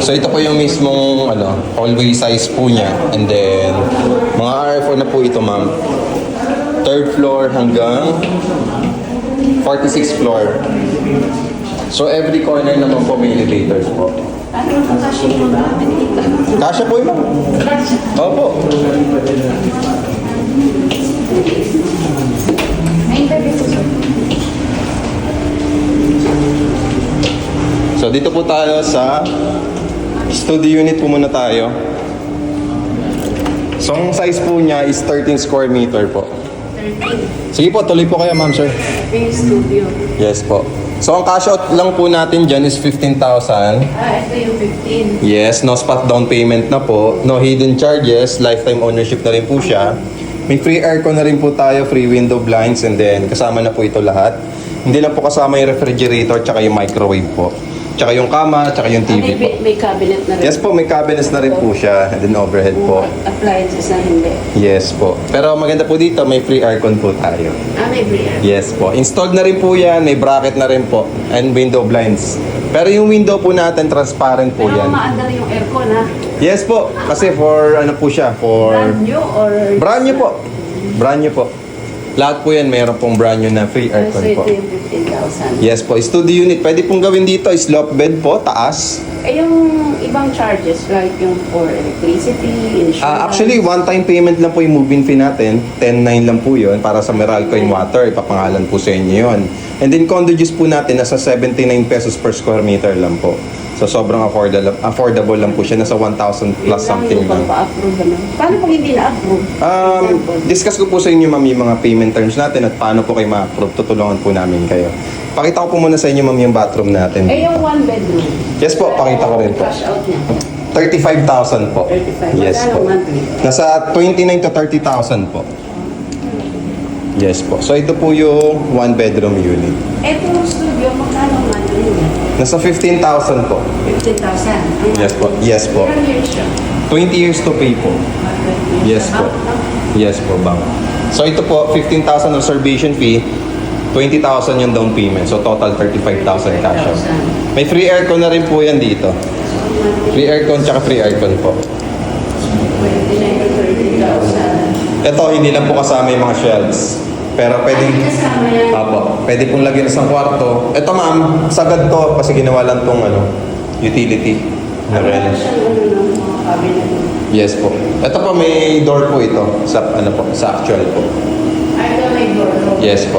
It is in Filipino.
So ito po yung mismong hallway size po niya. And then mga RFO na po ito, ma'am. 3rd floor hanggang 46th floor. So every corner naman po may elevators po. Kasya po yun, ma'am. Opo. So dito po tayo sa studio unit po muna tayo. So ang size po niya is 13 square meter po. Sige po, tuloy po kayo, ma'am, sir. Yung studio. Yes po. So ang cash out lang po natin dyan is 15,000. Ito yung 15. Yes, no spot down payment na po. No hidden charges. Lifetime ownership na rin po siya. May free aircon na rin po tayo, free window blinds, and then kasama na po ito lahat. Hindi lang po kasama yung refrigerator tsaka yung microwave po. Tsaka yung kama, tsaka yung TV po. May cabinet na rin. Yes po, may cabinets na rin po siya. And then overhead po. Appliances na hindi. Yes po. Pero maganda po dito, may free aircon po tayo. May brief. Yes po. Installed na rin po yan. May bracket na rin po. And window blinds. Pero yung window po natin, transparent po Pero yan. maandar yung aircon, ha? Yes po. Kasi for ano po siya? For Brand new or... brand new po. Brand new po. Lahat po yan, mayroon pong brand new na free aircon So ito po. yung 15,000. Yes po. Studio unit. Pwede pong gawin dito is slope bed po, taas. Yung ibang charges, like yung for electricity, insurance... Actually, one-time payment lang po yung move-in fee natin. 10,900 lang po yun para sa Meralco and Water. Ipapangalan po sa inyo yun. And then condo dues po natin, nasa 79 pesos per square meter lang po. So sobrang affordable lang po siya. Nasa 1,000 plus something lang. Pa-approve naman. Paano pag hindi na-approve? Discuss ko po sa inyo, ma'am, yung mga payment terms natin at paano po kayo ma-approve. Tutulungan po namin kayo. Pakita ko po muna sa inyo, ma'am, yung bathroom natin. Yung one bedroom. Yes po, pakita ko rin po. Cash out niya. 35,000 po. 35. Yes po. Magkano monthly? Nasa 29 to 30,000 po. Yes po. So ito po yung one bedroom unit. Etong studio, magkano monthly niya? Nasa 15,000 po. 15,000. Yes po. Yes po. Ilang years siya? 20 years to pay po. Yes po. Yes po, bang. So ito po, 15,000 reservation fee, 20,000 yung down payment. So total 35,000 cash out. May free aircon na rin po yan dito. Free aircon tsaka free aircon po. 29,000. Ito, hindi lang po kasama yung mga shelves. Pero pwedeng... Kasama yan. Apo, pwede pong lagyan sa kwarto. Ito, ma'am, sagad to kasi ginawa lang tong utility na rel. Yes po. Ito po, may door po ito sa sa actual po. Ay, ito may door. Yes po.